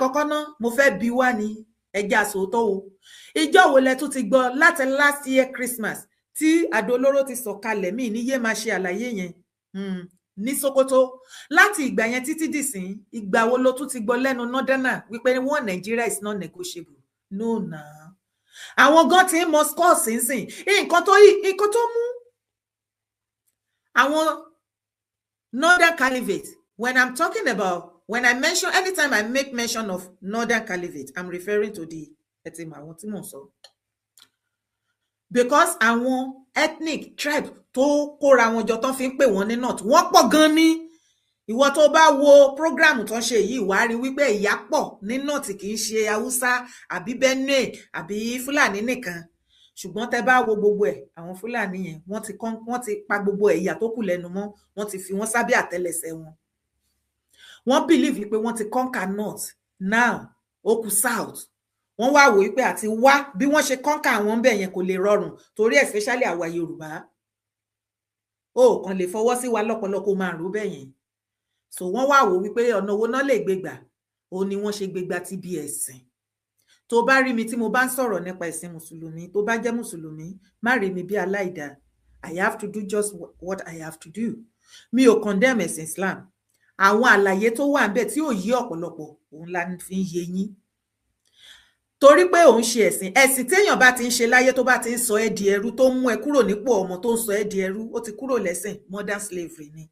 lákọ̀ọ́kọ́ ná mo fẹ́ bi wá ní ẹja sòótọ́ o ìjọ́ wo lẹ tún ti gbọ́ láti last year Christmas tí àdó olóró ti sọ̀kalẹ̀ mí ní yé máa ṣe àlàyé yẹn ní Sokoto láti ìgbà yẹn títí dìsín ìgbà wo ló tún ti gbọ́ lẹ́nu Northerner wípé wọn Nigeria is not negotiable no na àwọn gan tí mo score sínsìn nǹkan tó mú àwọn Northern Caliphate when I'm talking about when I mention anytime I make mention of Northern Caliphate I'm referring to the etima àwọn tí mo sọ because àwọn ethnic tribe tó kóra wọn jọ tán fi ń pè wọ́n ní north wọ́n pọ̀ gan ni ìwọ tó bá wo program tán ṣe yìí wàá rí wípé ìyà pọ̀ ní north kì í ṣe Haúsá àbí Benue àbí Fúlàní nìkan ṣùgbọ́n tẹ́ bá wo gbogbo ẹ̀ àwọn Fúlàní yẹn wọ́n ti pa gbogbo ẹ̀yà tó kù lẹ́nu mọ́ wọ́n ti fi wọ́n sábẹ́ àtẹ́lẹsẹ̀ wọn wọ́n believe pé wọ́n ti conquer north now ó kù south wọ́n wá wò wípé àti wá bí wọ́n ṣe conquer àwọn bẹ́ẹ̀ yẹn kò lè rọrùn torí especially àwa Yorùbá ó kàn lè fọwọ́ sí wa lọ́pọ̀lọpọ̀ máa rò bẹ́ẹ̀ yẹn so wọ́n wá wò wípé ọ̀nà owó náà lè gbégbà ó ní wọ́n ṣe gbégbà tí bí ẹ̀sìn tó bá rí mi tí mo bá ń sọ̀rọ̀ nípa ẹ̀sìn mùsùlùmí tó bá jẹ́ mùsùlùmí má rí mi bí aláìdá I have to do just what I have to do mi ò condemn ẹ̀sìn Islam àwọn àlàyé tó wà ńbẹ̀ tí ò yí ọ̀pọ̀lọpọ̀ òun la fi ń yé yín torí pé òun ṣe ẹ̀sìn téèyàn bá ti ń ṣe láyé tó bá ti ń sọ ẹ́ di ẹrú tó mú ẹ kúrò nípò ọmọ tó ń sọ ẹ́ di ẹrú ó ti kúrò lẹ́sìn modern slavery ni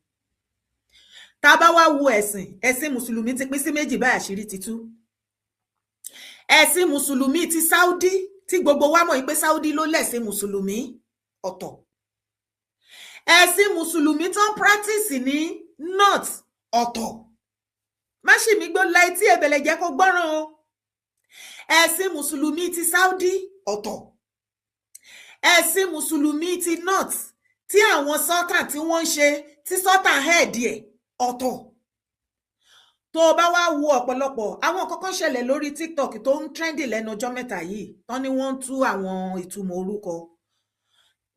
tá bá wá wo ẹ̀sìn mùsùlùmí ti pín sí méjì báyìí àṣírí ti tú ẹ̀sìn mùsùlùmí ti Saudi tí gbogbo wa mọ̀ pé Saudi ló lẹ̀sìn mùsùlùmí ọ̀tọ̀ ẹ̀sìn mùsùlùmí tó ń practice ní north ọ̀tọ̀ má ṣì mí gbọ́ láì tí ẹ̀bẹ̀lẹ̀ jẹ́ kó gbọ́ràn o ẹ̀sìn mùsùlùmí ti Saudi ọ̀tọ̀ ẹ̀sìn mùsùlùmí ti north tí àwọn sultan tí wọ́n ń ṣe tí sultan head ẹ̀ ọ̀tọ̀ tó bá wá wo ọ̀pọ̀lọpọ̀ àwọn kọ́kọ́ ṣẹlẹ̀ lórí TikTok tó ń trendy lẹ́nu ọjọ́ mẹ́ta yìí tán ni wọ́n tú àwọn ìtumọ̀ orúkọ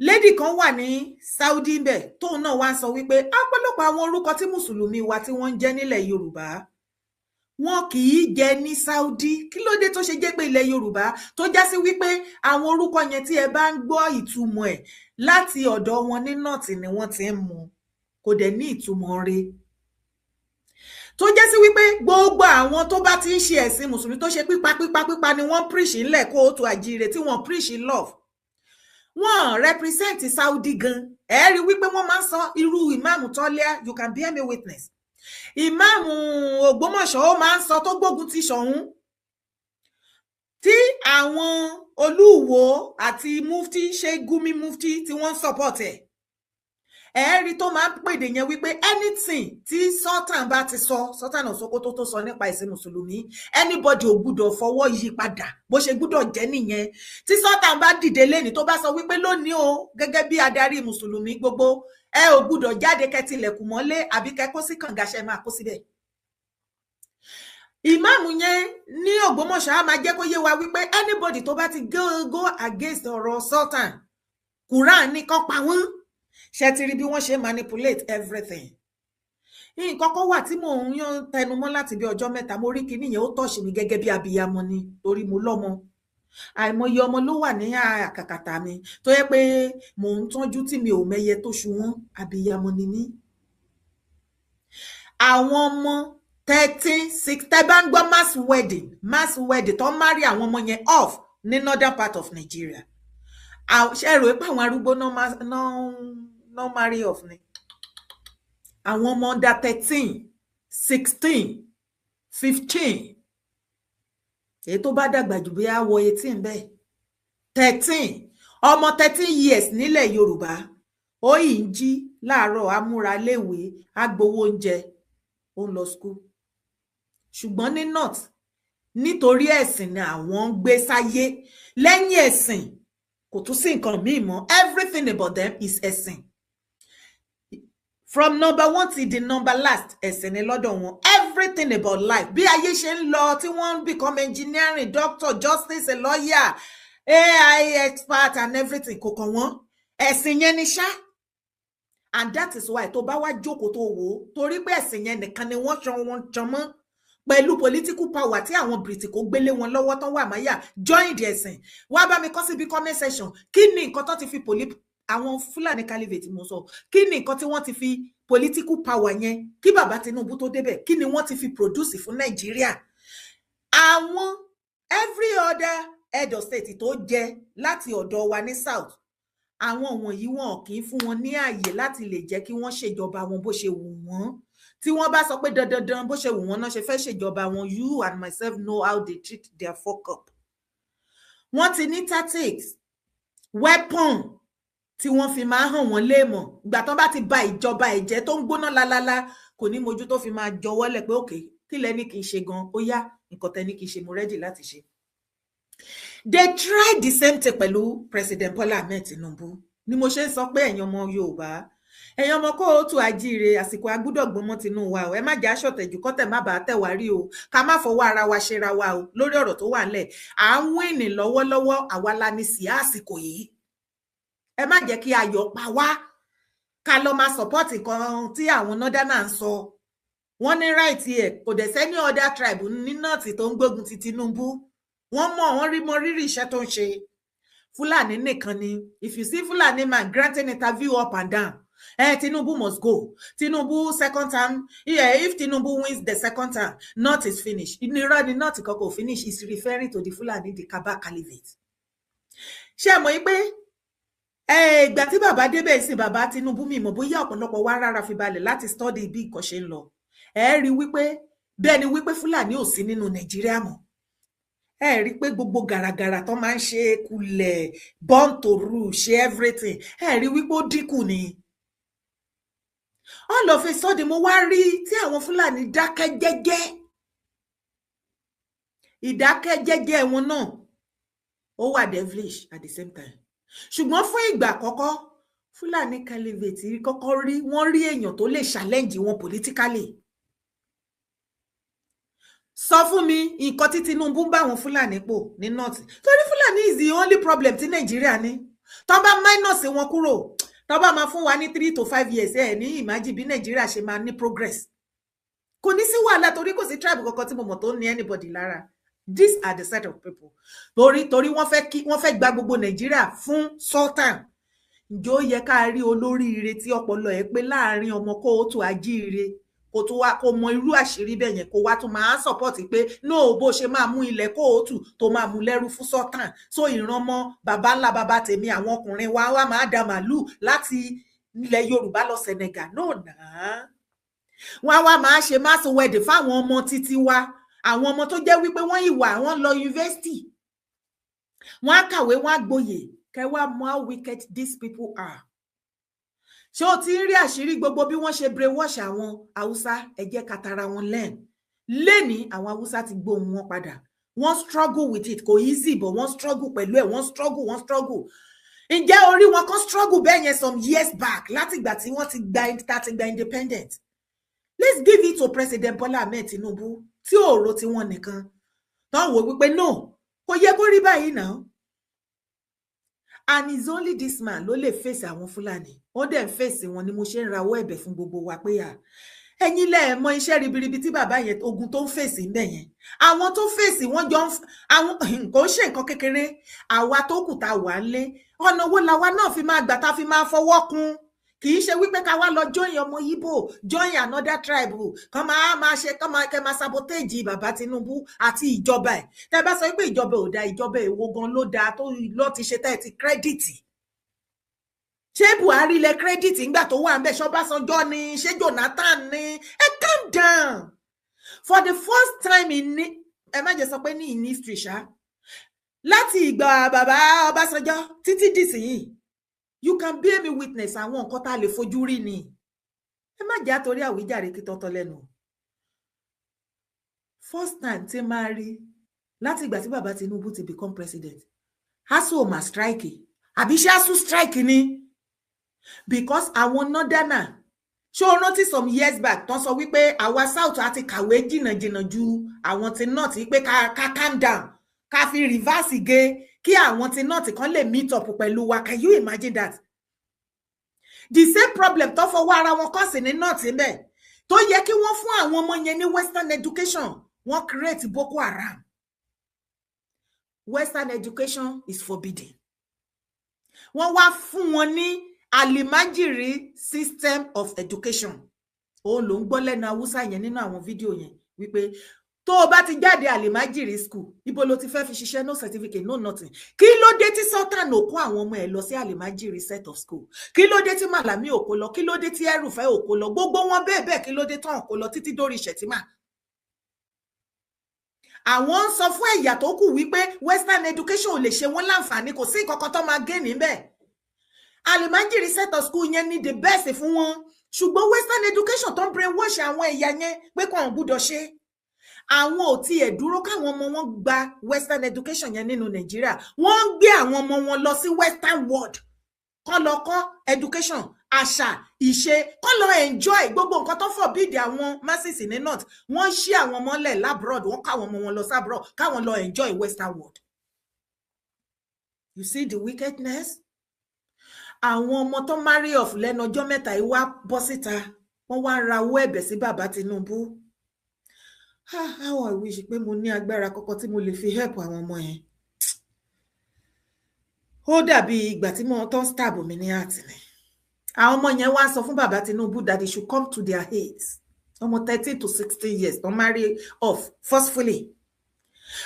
lady kan wà ní Saudi ńbẹ̀ tóun náà wá sọ wípé ọ̀pọ̀lọpọ̀ àwọn orúkọ tí mùsùlùmí wa tí wọ́n ń jẹ́ nílẹ̀ Yorùbá wọn kì í jẹ ní Saudi kí ló dé tó ṣe jẹ́ pé ilẹ̀ Yorùbá tó já sí wípé àwọn orúkọ yẹn tí ẹ bá ń gbọ́ ìtumọ̀ ẹ̀ láti ọ̀dọ̀ wọn ní north ni wọ́n ti ń mú kò dẹ̀ ní ìtumọ̀ rẹ̀ tó jẹ́ sí wípé gbogbo àwọn tó bá ti ń ṣe ẹ̀sìn mùsùlùmí tó ṣe pípa ni wọ́n preach ńlẹ̀ kó tó àjíire tí wọ́n preach love wọ́n represent Saudi gan ẹ rí wípé wọ́n máa ń sọ irú ìmáàmù Tọ́lá you can bear me witness ìmáàmù Ògbómọ̀ṣọ́ ó máa ń sọ tó gbógun ti Ṣọ̀ún tí àwọn Olúwo àti mufti ṣe Gumi mufti tí wọ́n support ẹ̀ ẹ̀rí tó máa ń pèdè yẹn wípé anything tí sultan bá ti sọ sultan of Sokoto tó sọ nípa ẹ̀sìn mùsùlùmí anybody ò gbúdọ̀ fọwọ́ yí padà bó ṣe gbúdọ̀ jẹ́ nìyẹn tí sultan bá dìde lẹ́ni tó bá sọ wípé lónìí o gẹ́gẹ́ bí adarí mùsùlùmí gbogbo ẹ ò gbúdọ̀ jáde kẹtìlẹ̀kùn mọ́lé àbí kẹ́kọ́ sí kàngaṣẹ́ máa kó síbẹ̀ ìmáàmù yẹn ní Ògbómọ̀ṣọ́ á máa jẹ́ kó yé wa wípé anybody tó bá ti go against ọ̀rọ̀ sultan Quran ní kó pa wọ́n ṣe ti rí bí wọ́n ṣe manipulate everything nǹkan kan wà tí mò ń yan tẹnumọ́ láti bí ọjọ́ mẹ́ta mo rí kinní yẹn ó tọ́ṣì mi gẹ́gẹ́ bí abiyamọ ni torí mo lọ́mọ àìmọye ọmọ ló wà ní àkàkàtà mi tó yẹ pé mò ń tọ́jú tí mi ò mẹyẹ tó ṣu wọ́n abiyamọ ni mí àwọn ọmọ 13 6 tẹ́ bá ń gbọ́ mass wedding tó marry àwọn ọmọ yẹn off ní northern part of Nigeria ṣe rò pé àwọn arúgbó náà marry off ni àwọn ọmọ under 13 16 15 èyí tó bá dàgbà jù bí àwọ 18 bẹ́ẹ̀ 13 ọmọ 13 years nílẹ̀ Yorùbá ó yìí ń jí láàárọ̀ amúra léèwé agbowó oúnjẹ ó ń lọ school ṣùgbọ́n ní north nítorí ẹ̀sìn ni àwọn ń gbé sáyé lẹ́yìn ẹ̀sìn kò tún sí nǹkan míì mọ́ everything about them is ẹ̀sìn from number 1 till the number last ẹ̀sìn ni lọ́dọ̀ wọn everything about life bí ayé ṣe ń lọ tí wọ́n ń become engineering doctor justice a lawyer AI expert and everything kò kàn wọ́n ẹ̀sìn yẹn ni ṣá and that is why tó bá wá jókòó tó wò ó torí pé ẹ̀sìn yẹn nìkan ni wọ́n ṣan wọn jàn mọ́ pẹ̀lú political power tí àwọn British kò gbélé wọn lọ́wọ́ tán wà máyà join the ẹ̀sìn wá bá mi kọ síbi comment section kí ni nǹkan tó ti fi àwọn Fúlàní Caliphate mo sọ kí ni nǹkan tí wọ́n ti fi political power yẹn kí bàbá Tinubu tó débẹ̀ kí ni wọ́n ti fi produce fún Nàìjíríà àwọn every other head of state tó jẹ láti ọ̀dọ̀ wa ní south àwọn wọ̀nyí wọn kì í fún wọn ní ààyè láti lè jẹ́ kí wọ́n ṣèjọba wọn bó ṣe wù wọ́n tí wọ́n bá sọ pé dandan bó ṣe wù wọ́n náà ṣe fẹ́ ṣèjọba wọn you and myself know how they treat their fuck up wọ́n ti ní tactics weapon tí wọ́n fi máa hàn wọ́n léèmọ̀ ìgbà tán bá ti ba ìjọba ẹ̀jẹ̀ tó ń gbóná lálálá kò ní mojú tó fi máa jọwọ́lẹ̀ pé òkè kí lẹ́ni kì í ṣe gan ó yá nǹkan tẹ́ni kì í ṣe mo ready láti ṣe. They tried the same thing pẹ̀lú President Bola Ahmed Tinubu ni mo ṣe ń sọ pé ẹ̀yin ọmọ Yorùbá ẹ̀yin ọmọ kóòtù àjíire àsìkò agbúdọ̀ gbọmọ tinú wa o ẹ má jà ṣọ̀tẹ̀jù kọ́tẹ̀ má bàá tẹ̀ wá rí o ká má fọwọ́ ara wa ṣera wa o lórí ọ̀rọ̀ tó wà ńlẹ̀ à ń wíìnì lọ́wọ́lọ́wọ́ àwa la ní sí àsìkò yìí ẹ má jẹ́ kí ayọ̀ pa wá ká lọ máa support nǹkan tí àwọn northerners ń sọ wọ́n ní right ẹ̀ kò dẹ̀ sẹ́ni other tribe ní north tó ń gbógun ti Tinubu wọ́n mọ̀ wọ́n rí mọ rírì iṣẹ́ tó ń ṣe Fúlàní nìkan ni if you see Fulani man granting interview up and down Tinubu must go Tinubu second term if Tinubu wins the second term north is finished ìnira ni north kankan finish is referring to the Fulani the Kaba Caliphate ṣé mọ̀ pé ìgbà tí bàbá débẹ̀ sí bàbá Tinubu mi mọ̀ bóyá ọ̀pọ̀lọpọ̀ wá rárá fi balẹ̀ láti study bí nǹkan ṣe ń lọ rí wípé bẹ́ẹ̀ ni wípé Fúlàní ò sí nínú Nàìjíríà mọ́ rí pé gbogbo gàràgàrà tó máa ń ṣe kulẹ̀ born to rule ṣe everything rí wípé ó dínkù ni all of a sudden mo wá rí tí àwọn Fúlàní dákẹ́ jẹ́jẹ́ ìdákẹ́ jẹ́jẹ́ wọn náà ó wà devilish at the same time ṣùgbọ́n fún ìgbà àkọ́kọ́ Fúlàní Caliphate kọ́kọ́ rí wọ́n rí èèyàn tó lè challenge wọn politically sọ fún mi nǹkan tí Tinubu ń bá wọn Fúlàní pò ní north torí Fúlàní is the only problem tí Nàìjíríà ní tó bá minus wọn kúrò tó bá máa fún wa ní 3 to 5 years ní imagine bí Nàìjíríà ṣe máa ní progress kò ní sí wàhálà torí kò sí tribe kankan tí mo mọ̀ tó ní anybody lára these are the set of people torí wọ́n fẹ́ gba gbogbo Nàìjíríà fún sultan ǹjẹ́ ó yẹ ká rí olóríire tí ọpọlọ ẹ̀ pé láàrin ọmọ kóòtù àjíire kò tó wá kó mọ irú àṣírí bẹ́ẹ̀ yẹn kó wá tó máa support pé no bó ṣe máa mú ilẹ̀ kóòtù tó máa mú lẹ́rú fún sultan so ìran mọ́ bàbá ńlá bàbá tèmi àwọn ọkùnrin wa máa da màálù láti ilẹ̀ Yorùbá lọ Senegal náà náà wọ́n wá máa ṣe mass wedding fáwọn ọmọ títí wa àwọn ọmọ tó jẹ́ wípé wọ́n ìwà wọ́n lọ yunifásitì wọ́n á kàwé wọ́n á gboyè kẹwàá mọ how wicked these people are ṣé o ti ń rí àṣírí gbogbo bí wọ́n ṣe brainwash àwọn Haúsá ẹ jẹ́ ká tara wọn lẹ́ni àwọn Haúsá ti gbóhùn wọn padà wọ́n struggle with it kò easy but wọ́n struggle pẹ̀lú ẹ̀ wọ́n struggle ǹjẹ́ orí wọn kan struggle bẹ́ẹ̀ yẹn some years back láti ìgbà tí wọ́n ti gba independent let's give it to President Bola Ahmed Tinubu tí òòró tí wọ́n nìkan tó ń wò wípé no kò yẹ kó rí báyìí náà and it's only this man ló lè fèsì àwọn Fúlàní ó dẹ̀ ń fèsì wọn ni mo ṣe ń rawọ́ ẹ̀bẹ̀ fún gbogbo wa pé ẹ̀yin lẹ mọ̀ iṣẹ́ ribiribi tí bàbá yẹn ogun tó ń fèsì ń bẹ̀ yẹn àwọn tó fèsì wọ́n jọ àwọn kò ń ṣe nǹkan kékeré àwa tó kù tá wà ń lé ọ̀nà wo làwa náà fi máa gbà tá fi máa fọwọ́ kún kì í ṣe wípé ká wá lọ join ọmọ Ìgbò join another tribe kan máa ṣe kan máa sabotage bàbá Tinubu àti ìjọba ẹ̀ tẹ́ bá sọ pé ìjọba ò dáa ìjọba èwo gan ló dáa tó lọ ti ṣe tẹ́ ti kírẹ́dìtì ṣé Buhari lẹ kírẹ́dìtì ńgbà tó wà ń bẹ̀ ṣọ́básanjọ́ ni ṣé Jonathan ni calm down for the first time ẹ má jẹ́ sọ pé ní in history ṣá láti ìgbà bàbá Ọbásanjọ́ títí dìsìnyìí you can bear me witness àwọn nǹkan tá lè fojú rí ni ẹ má jà torí àwíjàre kí tọ́tọ́ lẹ́nu first time tí máa rí láti ìgbà tí bàbá Tinubu ti become president ASUU ò mà strike àbí ṣé ASUU strike ni because àwọn northerner ṣé o rántí some years back tán sọ wípé àwa south àti kàwé jìnnàjìnnà ju àwọn ti north wípé ká calm down ká fi reverse gé kí àwọn ti north kan lè meet up pẹ̀lú wa can you imagine that the same problem tó fọwọ́ ara wọn kọ́ sí ní north ńbẹ̀ tó yẹ kí wọ́n fún àwọn ọmọ yẹn ní western education wọ́n create Boko Haram. Western education is forbidden. Wọ́n wá fún wọn ní Alimajiri system of education. Ó ló ń gbọ́ lẹ́nu Hausa yẹn nínú àwọn fídíò yẹn wípé tó bá ti jáde Alimajiri school ibo ló ti fẹ́ fi ṣiṣẹ́, no certificate, no nothing. Kí ló dé tí Sultan ò kó àwọn ọmọ ẹ̀ lọ sí Alimajiri set of school? Kí ló dé tí Malami ò kó lọ? Kí ló dé tí Erufai ò kó lọ? Gbogbo wọn bẹ́ẹ̀ bẹ́ẹ̀, kí ló dé tán kó lọ títí dórí Shettima? Àwọn ń sọ fún ẹ̀yà tó kù wípé Western education ò lè ṣe wọ́n láǹfààní, kò sí nǹkan kan tó máa gé níbẹ̀. Alimajiri set of school yẹn ni the best fún wọn. Ṣùgbọ́n Western education tó ń brainwash àwọn ẹ̀yà yẹn pé kò ń gbúdọ̀ ṣe. Àwọn ò tiẹ̀ dúró káwọn ọmọ wọn gba Western education yẹn nínú Nàìjíríà. Wọ́n ń gbé àwọn ọmọ wọn lọ sí Western world. Kọ́ lọ kọ́ education, àṣà, ìṣe, kọ́ lọ enjoy gbogbo nǹkan tó forbid àwọn masses ní north. Wọ́n ṣí àwọn ọmọ lẹ̀ labroad, wọ́n káwọn ọmọ wọn lọ sábroad, káwọn lọ enjoy Western world. You see the wickedness? Àwọn ọmọ tó marry off lẹ́nu ọjọ́ mẹ́ta yìí wá bọ́ síta, wọ́n wá rawọ́ ẹ̀bẹ̀ sí bàbá Tinubu. How I wish pé mo ní agbára kọ́kọ́ tí mo lè fi help àwọn ọmọ yẹn. Ó dàbí ìgbà tí mo tán stab mi ní àtì ni. Àwọn ọmọ yẹn wá sọ fún bàbá Tinubu that they should come to their aids. Ọmọ 13 to 16 years don't marry off forcefully.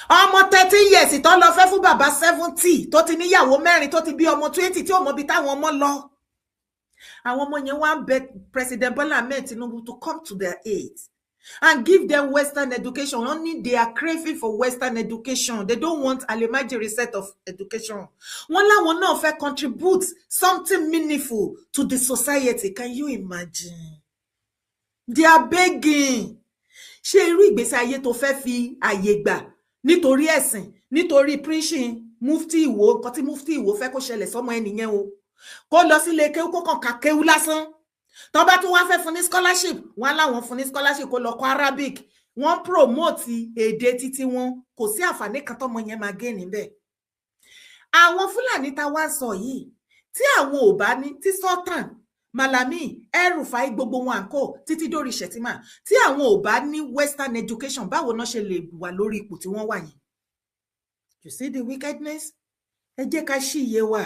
Ọmọ 13 years tó lọ fẹ́ fún bàbá 70 tó ti níyàwó 4 tó ti bí ọmọ 20 tí ó mọ bí táwọn ọmọ lọ. Àwọn ọmọ yẹn wá beg President Bola Ahmed Tinubu to come to their aids and give them Western education. Only they are craving for Western education. They don't want Alimajiri set of education. Wọ́n láwọn náà fẹ́ contribute something meaningful to the society. Can you imagine? They are begging. Ṣé irú ìgbésí ayé tó fẹ́ fi àyè gbà nítorí ẹ̀sìn, nítorí preaching Mufti Ìwó, nǹkan tí Mufti Ìwó fẹ́ kó ṣẹlẹ̀ sọ́mọ ẹnìyẹn o. Kó lọ sí ilé kéwú kó kàn ká kéwú lásán. Tó bá tún wá fẹ́ fún ní scholarship, wọ́n láwọn fún ní scholarship kó lọ kọ́ Arabic. Wọ́n promote èdè títí wọn, kò sí àǹfààní kan tọ́mọ yẹn máa gé níbẹ̀. Àwọn Fúlàní tá wá sọ yìí, tí àwọn ò bá ní, tí Sultan, Malami, Erufai gbogbo wọn àǹkó títí dórí Shettima, tí àwọn ò bá ní Western education, báwo náà ṣe lè wà lórí ipò tí wọ́n wà yẹn? You see the wickedness? Ẹ jẹ́ ká ṣí iye wa.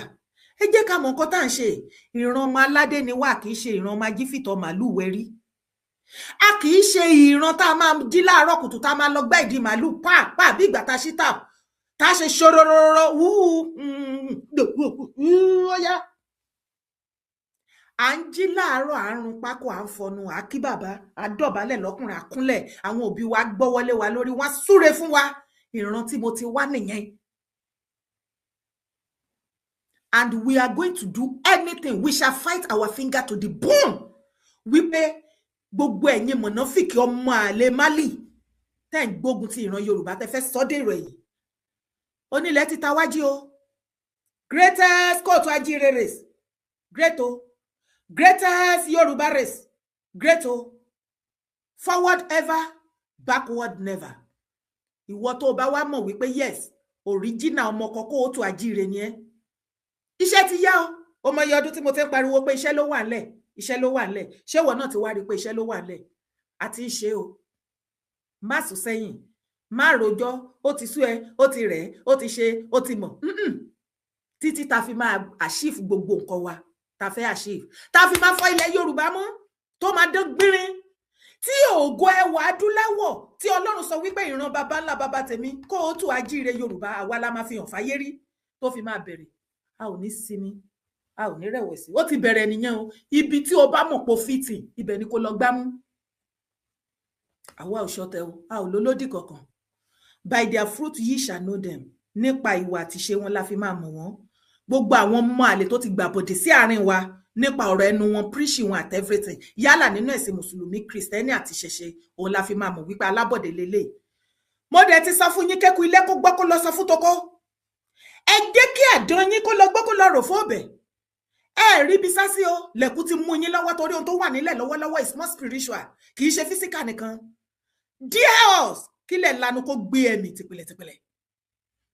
Ẹ jẹ́ ká mọ̀ nǹkan tá ń ṣe. Ìran ọmọ aládé ni wá, kì í ṣe ìran ọmọ ajífìtọ̀ màlúù wẹrí. A kì í ṣe ìran tá máa jí láàárọ̀ kùtù tá máa lọ gbá ìdí màlúù pàápàá bí ìgbà tá ṣí tap tá ṣe ṣorororo óyá. À ń jí láàárọ̀ àrùn pákó à ń fọnu àkí bàbá àdọ̀bálẹ̀ lọ́kùnrin àkúnlẹ̀ àwọn òbí wa gbọ́wọ́lé wa lórí wọ́n súre fún wa. Ìran tí mo ti wá nìyẹn. And we are going to do anything. We shall fight our finger to the bone. Wípé gbogbo ẹ̀yin mọ̀nàfíkì ọmọ àlè Mali tẹ́ ń gbógun ti ìran Yorùbá tẹ́ fẹ́ sọ dèrò ẹ̀yìn. Onílẹ̀ ti Tawájí o. Greatest court Ajire race. Great o. Greatest Yoruba race. Great o. Forward ever, backward never. Ìwọ tó bá wá mọ̀ wípé yes, original ọmọ kọ́kọ́ ó tó Ajire ni ẹ́. Iṣẹ́ ti yá o. Ó mọ iye ọdún tí mo ti ń pariwo pé iṣẹ́ ló wà ńlẹ̀. Iṣẹ́ ló wà ńlẹ̀. Ṣé ìwọ náà ti wá rí pé iṣẹ́ ló wà ńlẹ̀? A ti ń ṣe o. Má sùn sẹ́yìn. Má rojọ́. Ó ti sú ẹ, ó ti rẹ̀, ó ti ṣe, ó ti mọ̀. Títí ta fi máa achieve gbogbo nǹkan wa. Ta fẹ́ achieve. Ta fi máa fọ ilẹ̀ Yorùbá mọ́. Tó máa dán gbìnrín. Tí ògo ẹwà adúláwọ̀ tí Ọlọ́run sọ wípé ìran baba ńlá baba tèmi kó o tú Ajíire Yorùbá àwa la máa fi hàn fáyé rí tó fi máa bẹ̀rẹ̀. A ò ní sinmi, a ò ní rẹ̀wẹ̀sì. Ó ti bẹ̀rẹ̀ nìyẹn o. Ibi tí o bá mọ̀ pé fìtì, ibẹ̀ ni kó lọ gbámú. Àwa ò ṣọ̀tẹ̀ o, a ò lólódì kankan. By their fruit ye shall know them. Nípa ìwà àti ṣe wọn la fi máa mọ̀ wọ́n. Gbogbo àwọn ọmọ àlè tó ti gbàbọ̀dè sí àárín wa nípa ọ̀rọ̀ ẹnu wọn, preaching wọn at everything. Yálà nínú ẹ̀sìn Mùsùlùmí, Kristẹni àti ṣẹ̀ṣẹ̀, òun la fi máa mọ̀ wípé alábọ̀dé lélẹ̀. Mo dẹ̀ ti sọ fún yín kéku ilé kó gbọ́ kó lọ sọ fún toko. Ẹ jẹ́ kí àdán yín kó lọ gbọ́ kó lọ rò fún ọbẹ̀. Ẹ rí bí sásí o, lẹ̀kú ti mú yín lọ́wọ́ torí ohun tó wà nílẹ̀ lọ́wọ́lọ́wọ́ is more spiritual. Kì í ṣe physical nìkan. Dear us, kílẹ̀ lanu kó gbé ẹ̀mí tìpìlẹ̀tìpìlẹ̀.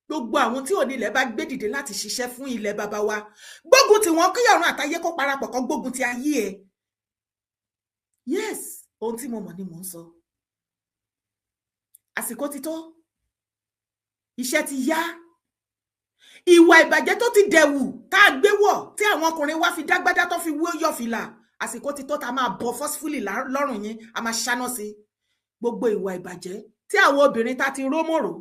Gbogbo àwọn tí òní ilẹ̀ bá gbé dìde láti ṣiṣẹ́ fún ilẹ̀ baba wa. Gbógun tí wọ́n kí ọ̀run àtayé kó parapọ̀ kan gbógun ti ayé ẹ̀. Yes, ohun tí mo mọ̀ ni mò ń sọ. àsìkò ti tó, iṣẹ́ ti yá. Ìwà ìbàjẹ́ tó ti dẹ̀wù tá a gbé wọ̀ tí àwọn ọkùnrin wá fi dágbádá tó fi wó yọ̀ fìlà, àsìkò ti tó tá máa bọ̀ forcefully lọ́rùn yín, a máa ṣáná sí gbogbo ìwà ìbàjẹ́ tí àwọn obìnrin tá ti rómòrò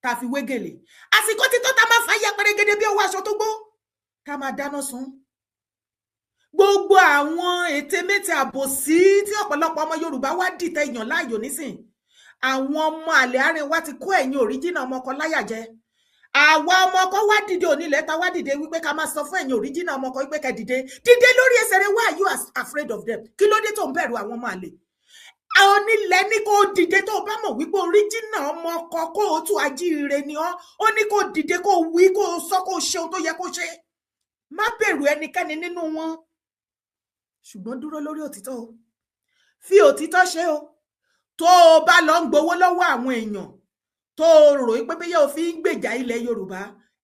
tá fi wégèlè. Àsìkò ti tó tá máa fàyà pẹrẹgẹdẹ bí owó aṣọ tó gbó, tá máa dáná sun. Gbogbo àwọn ète méte àbòsí tí ọ̀pọ̀lọpọ̀ ọmọ Yorùbá wá dìtẹ̀ èèyàn láàyò nísìn. Àwọn ọmọ àlè àárín wa ti kó ẹ̀yin òríjìnà ọmọ ọkọ láyà jẹ. Àwa ọmọ ọkọ wá dìde onílẹ̀ ta wá dìde wípé ká máa sọ fún ẹ̀yin òríjìnà ọmọ ọkọ wípé ká dìde lórí ẹsẹ̀ rẹ̀. Why are you afraid of them? Kí ló dé tó ń bẹ̀rù àwọn ọmọ àlè? Àwọn onílẹ̀ ní kó dìde tó bá mọ̀ wípé òríjìnà ọmọ ọkọ kó o tún ajíire ni ọ́. Ó ní kó dìde kó wí kó sọ kó ṣe ohun tó yẹ kó ṣe. Má bẹ̀rù ẹnikẹ́ni nínú wọn. Ṣùgbọ́n dúró lórí òtítọ́ o. Fi òtítọ́ ṣe o. Tó o bá lọ ń gbowó lọ́wọ́ àwọn èèyàn tó rò pé bí yóò fi ń gbèjà ilẹ̀ Yorùbá,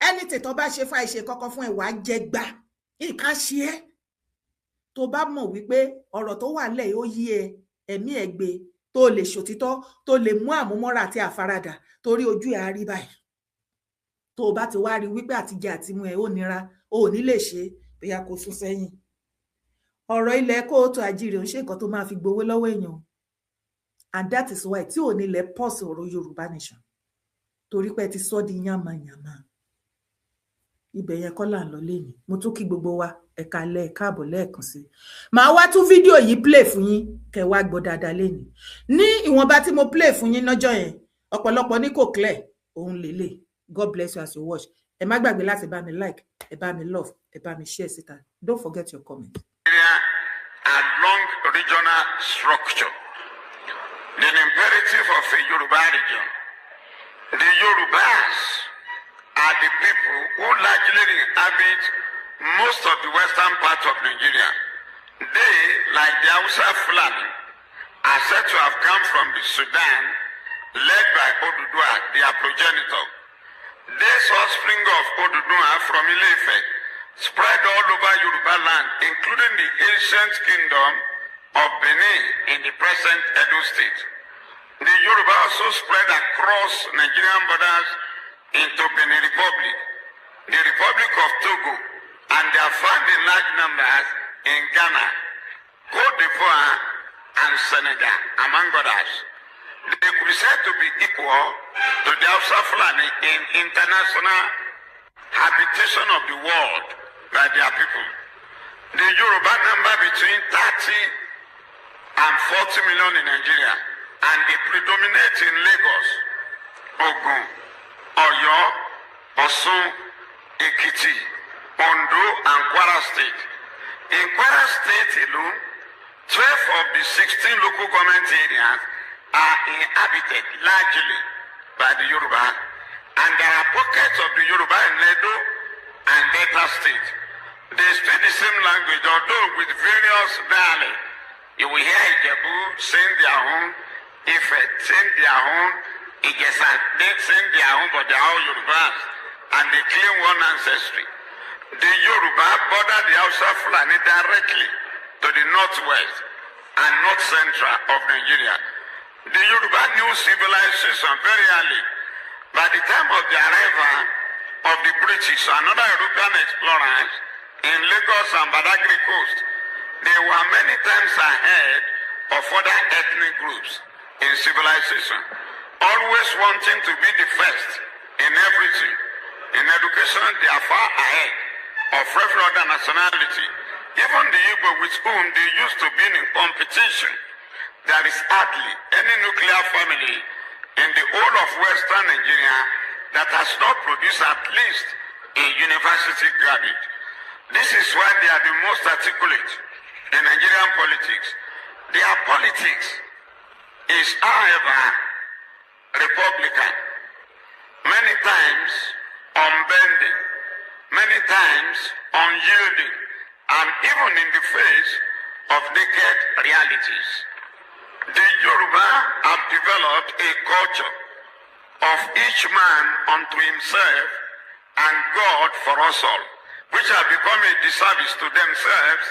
ẹni tètò bá ṣe fún àìṣe kọ́kọ́ fún ẹ̀wà jẹ gbà nǹkan ṣe ẹ́. Tó bá mọ̀ wípé ọ̀rọ̀ tó wà lẹ̀ ó yí ẹ ẹ̀mí ẹ̀ gbé, tó lè ṣòtítọ́, tó lè mú àmúmọ́ra àti àfaradà torí ojú ẹ̀ á rí báyìí. Tó o bá ti wá rí wípé àtijẹ àtimú ẹ̀ ó nira, ó ní lè ṣe, bóyá kó sún sẹ́yìn. Ọ̀rọ̀ ilẹ̀ kóòtù àjíire ò ń ṣe nǹkan tó máa fi gbowó lọ́wọ́ èèyàn. And that is why tí ò ní lẹ pọ́ọ̀sì ọ̀rọ̀ Yorùbá nation torí pé ti sọ di yàmàyàmà. Ibẹ̀ yẹn kọ́ là ń lọ lẹ́yìn. Mo tún kí gbogbo wa ẹ̀ka alẹ́ káàbọ̀ lẹ́ẹ̀kan sí. Màá wá tún fídíò yìí play fún yín kẹ́ wá gbọ́ dáadáa lẹ́yìn. Ní ìwọ̀nba tí mo play fún yín lọ́jọ́ yẹn, ọ̀pọ̀lọpọ̀ ní kò clear òun lélẹ̀. God bless you as you watch. Ẹ má gbàgbé láti bá mi like, ẹ bá mi love, ẹ bá mi share síta. Don't forget your comment. Along regional structure, the imperative of a Yoruba region. The Yorubas are the people who largely inhabit most of the western part of Nigeria. They, like the Hausa Fulani, are said to have come from the Sudan, led by Oduduwa, their progenitor. This offspring of Oduduwa from Ile-Ife spread all over Yoruba land, including the ancient kingdom of Benin in the present Edo State. The Yoruba also spread across Nigerian borders into Benin Republic, the Republic of Togo, and they are found in large numbers in Ghana, Côte d'Ivoire, and Senegal, among others. They could be said to be equal to the Hausa Fulani in international habitation of the world by their people. The Yoruba number between 30 and 40 million in Nigeria, and they predominate in Lagos, Ogun, Oyo, Osun, Ekiti, Ondo, and Kwara State. In Kwara State alone, 12 of the 16 local government areas are inhabited largely by the Yoruba, and there are pockets of the Yoruba in Edo and Delta State. They speak the same language, although with various dialects. You will hear Ijebu saying their own, Ife saying their own, Igesa they saying their own, but they are all Yorubas, and they claim one ancestry. The Yoruba border the Hausa Fulani directly to the northwest and north central of Nigeria. The Yoruba knew civilization very early. By the time of the arrival of the British and other European explorers in Lagos and Badagry coast, they were many times ahead of other ethnic groups in civilization, always wanting to be the first in everything. In education, they are far ahead of every other nationality. Even the Igbo with whom they used to be in competition, there is hardly any nuclear family in the whole of Western Nigeria that has not produced at least a university graduate. This is why they are the most articulate in Nigerian politics. Their politics is, however, Republican, many times unbending, many times unyielding, and even in the face of naked realities. The Yoruba have developed a culture of each man unto himself and God for us all, which have become a disservice to themselves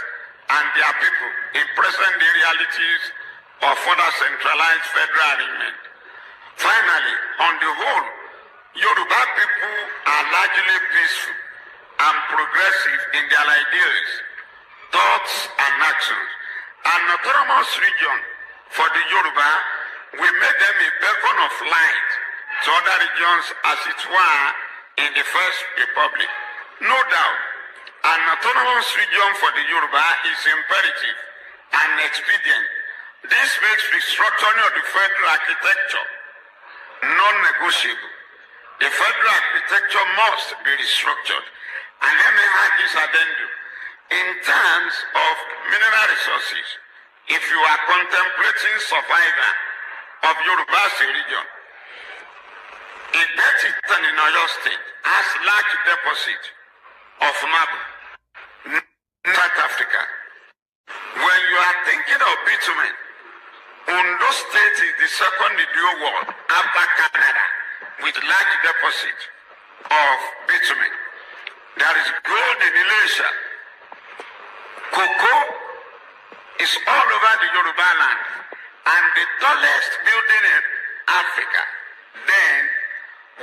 and their people in present-day realities of further centralized federal arrangement. Finally, on the whole, Yoruba people are largely peaceful and progressive in their ideas, thoughts, and actions. An autonomous region for the Yoruba will make them a beacon of light to other regions as it were in the First Republic. No doubt, an autonomous region for the Yoruba is imperative and expedient. This makes restructuring of the federal architecture non-negotiable. The federal architecture must be restructured. And let me add this addendum. In terms of mineral resources, if you are contemplating survival of Yoruba region, Igbetitan in Oyo State has large deposit of marble, North Africa. When you are thinking of bitumen, Ondo State is the second in the world after Canada with large deposit of bitumen. There is gold in Elisha. Cocoa is all over the Yoruba land, and the tallest building in Africa then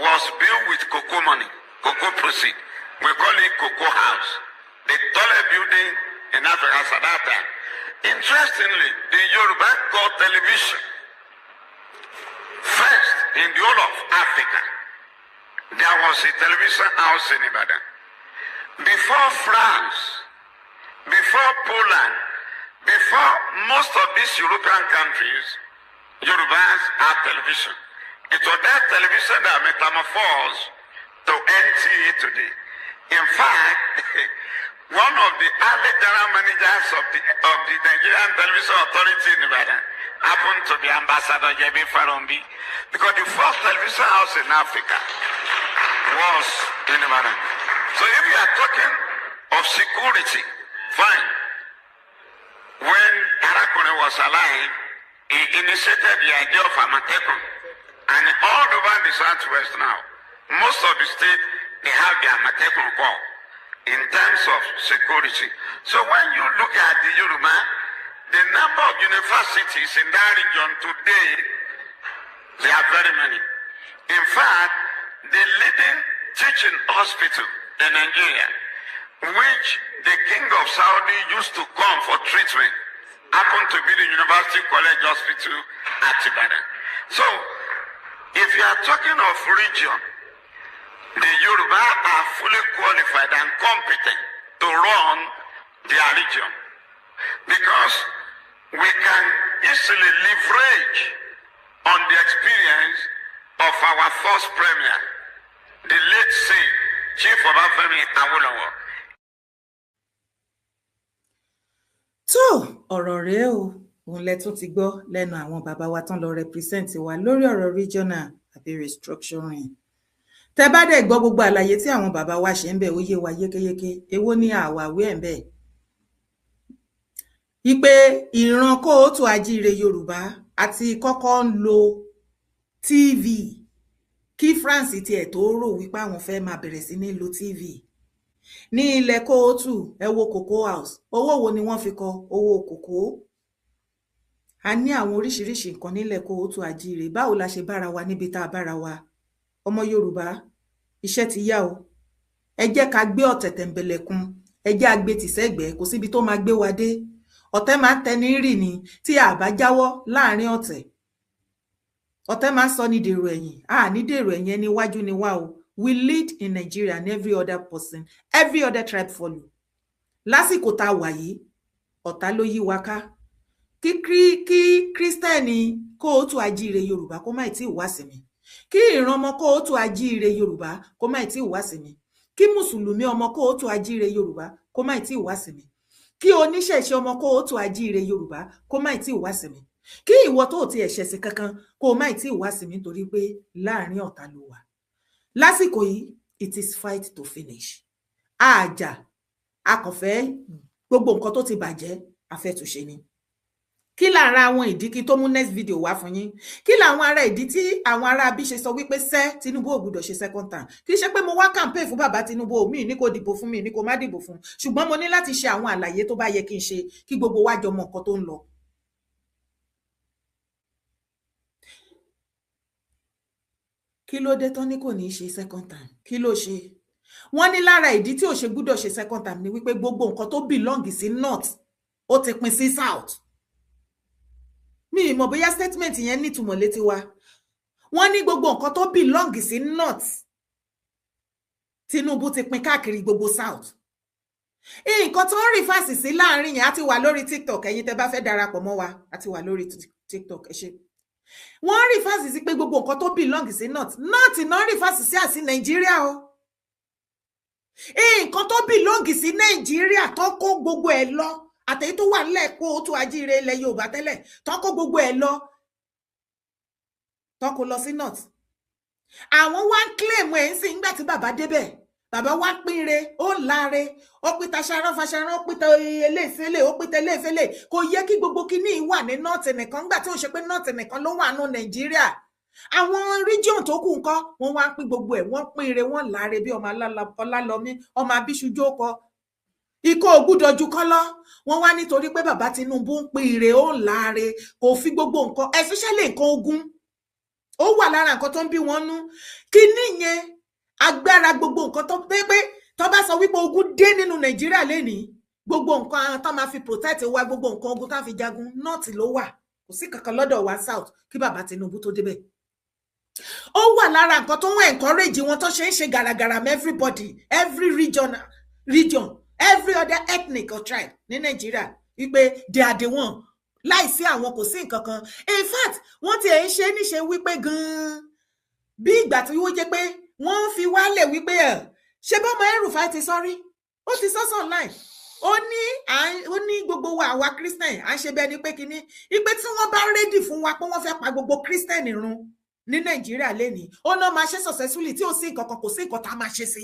was built with cocoa money, cocoa proceed. We call it Cocoa House, the tallest building in Africa at that time. Interestingly, the Yoruba got television first in the whole of Africa. There was a television house in Ibadan. Before France, before Poland, before most of these European countries, Yorubas had television. It was that television that metamorphosed to NTA today. In fact, one of the early general managers of the Nigerian Television Authority in Ibadan happened to be Ambassador J.B. Farombi, because the first television house in Africa was in Ibadan. So if you are talking of security, fine. When Arakune was alive, he initiated the idea of Amatekun. And all over the Southwest now, most of the states, they have the Amatekun call in terms of security. So when you look at the Yoruba, the number of universities in that region today, they are very many. In fact, the leading teaching hospital in Nigeria, which the king of Saudi used to come for treatment, happened to be the University College Hospital at Ibadan. So, if you are talking of region, the Yoruba are fully qualified and competent to run their region, because we can easily leverage on the experience of our first premier, the late Chief Obafemi Awolowo. tó ọ̀rọ̀ rèé o, òun lẹ tún ti gbọ́ lẹ́nu àwọn bàbá wa tán lọ represent wa lórí ọ̀rọ̀ regional àbí restructuring. Tẹ́ bá dẹ̀ gbọ́ gbogbo àlàyé tí àwọn bàbá wa ṣe ń bẹ̀ ó yé wa yékéyéké. Èwo ni àwàwí ẹ̀ ń bẹ̀? Ipe ìran kóòtù ajíire Yorùbá àti kọ́kọ́ ń lo TV kí France tiẹ̀ tó rò wípé àwọn fẹ́ máa bẹ̀rẹ̀ sí ní lo TV. Ní ilẹ̀ kóòtù ẹ wo Cocoa House, owó wo ni wọ́n fi kọ́? Owó kòkó. A ní àwọn oríṣiríṣi nǹkan nílẹ̀ kóòtù ajíire. Báwo la ṣe bára wa níbi tá a bára wa? Ọmọ Yorùbá, iṣẹ́ ti yá o. Ẹ jẹ́ ká gbé ọ̀tẹ̀ tẹ̀mbẹ̀lẹ̀kun, ẹ jẹ́ á gbé tìsẹ́gbẹ̀ẹ́, kò síbi tó máa gbé wa dé. Ọ̀tẹ̀ máa ń tẹni rì ni tí a bá jáwọ́ láàrin ọ̀tẹ̀. Ọ̀tẹ̀ máa ń sọ ní dèrò ẹ̀yìn. A ní dèrò ẹ̀yìn, ẹni iwájú ni wá o. We lead in Nigeria and every other person, every other tribe follow. Lásìkò tá a wà yìí, ọ̀tá ló yí wa ká. Kí Kristẹni kóòtù ajíire Yorùbá kó má tí ì wá sí mi. Kí ìran ọmọ kóòtù ajíire Yorùbá kó má tí ì wá sí mi. Kí Mùsùlùmí ọmọ kóòtù ajíire Yorùbá kó má tí ì wá sí mi. Kí oníṣẹ̀ṣe ọmọ kóòtù ajíire Yorùbá kó má tí ì wá sí mi. Kí ìwọ tó ti ẹ̀ṣẹ̀sìn kankan kó má tí ì wá sí mi nítorí pé láàrin ọ̀tá ló wà. Lásìkò yìí, it is fight to finish. Àjà, akọ̀fẹ́ gbogbo nǹkan tó ti bàjẹ́, afẹ́túnṣe ni. Kí lára àwọn ìdí kí tó mú next video wá fún yín? Kí láwọn ará ìdí tí àwọn ará bí ṣe sọ wípé sẹ́ Tinubu ò gbọdọ̀ ṣe second term? Kì í ṣe pé mo wá campaign fún bàbá Tinubu, mi ní kó dìbò fún mi, ní kó má dìbò fún. Ṣùgbọ́n mo ní láti ṣe àwọn àlàyé tó bá yẹ kí n ṣe kí gbogbo wa jọ mọ nǹkan tó ń lọ. kí ló dé tán ní kò ní í ṣe second time kí ló ṣe wọ́n ní lára ìdí tí ò ṣe gbúdọ̀ ṣe second time ni wípé gbogbo nǹkan tó belong sí north ó ti pín sí south mi mọ̀ bóyá statement yẹn nítumọ̀ létí wa wọ́n ní gbogbo nǹkan tó belong sí north Tinubu ti pín káàkiri gbogbo south nǹkan tó ń rí fásì sí láàrin yẹn á ti wà lórí TikTok ẹ̀yin tẹ́ bá fẹ́ darapọ̀ mọ́ wa á ti wà lórí TikTok ẹ ṣé wọ́n rí fásì sí pé gbogbo nǹkan tó belong sí north náà rí fásì sí àsí Nàìjíríà o nǹkan tó belong sí Nàìjíríà tó kó gbogbo ẹ̀ lọ àtẹ̀yí tó wà nílẹ̀ kó tó ajíire ilẹ̀ Yorùbá tẹ́lẹ̀ tó kó gbogbo ẹ̀ lọ tó kó lọ sí north àwọn wá ń claim ẹ̀ ń sìn nígbà tí bàbá débẹ̀ bàbá wá pínre ó láre ó pín taṣaran faṣaran ó pín eléfele ó pín tẹléfele kò yẹ kí gbogbo kíní wà ní north nìkan nígbà tí ó ṣe pé north nìkan ló wà nù Nàìjíríà àwọn region tó kù ńkọ́ wọ́n wá pín gbogbo ẹ̀ wọ́n pínre wọ́n láre bí ọmọ Ọlálọmí ọmọ Abíṣújú kọ ikọ̀ ògùdọ̀jú kọ́lọ́ wọ́n wá nítorí pé bàbá Tinubu ń pínre ó láre kò fi gbogbo nǹkan especially nǹkan ogun ó wà lára nǹkan tó ń bí wọn nú kíní yẹn agbára gbogbo nǹkan tó pé tó bá sọ wípé ogun dé nínú Nàìjíríà lénìí gbogbo nǹkan tó máa fi protect wa gbogbo nǹkan ogun tó fi jagun north ló wà kò sí kankan lọ́dọ̀ wa south kí bàbá Tinubu tó débẹ̀ ó wà lára nǹkan tó ń encourage wọn tó ṣe ń ṣe gàràgàrà mọ́ everybody every region every other ethnic or tribe ní Nàìjíríà wípé they are the one láìsí àwọn kò sí nǹkan kan in fact wọ́n ti ẹ̀ ń ṣe níṣe wípé gan-an bí ìgbà tí wọ́n jẹ́ pé wọ́n fi wálẹ̀ wípé ṣé bọ́mọ El-Rufai ti sọ́rí ó ti sọ́sọ̀ online ó ní gbogbo wa àwa Christian à ń ṣe bẹ́ẹ̀ ni pé kíní ipe tí wọ́n bá rédì fún wa pé wọ́n fẹ́ pa gbogbo Christian run ní Nàìjíríà lénìí ó náà máa ṣe successfully tí ó sí nǹkan kan kò sí nǹkan tá a máa ṣe sí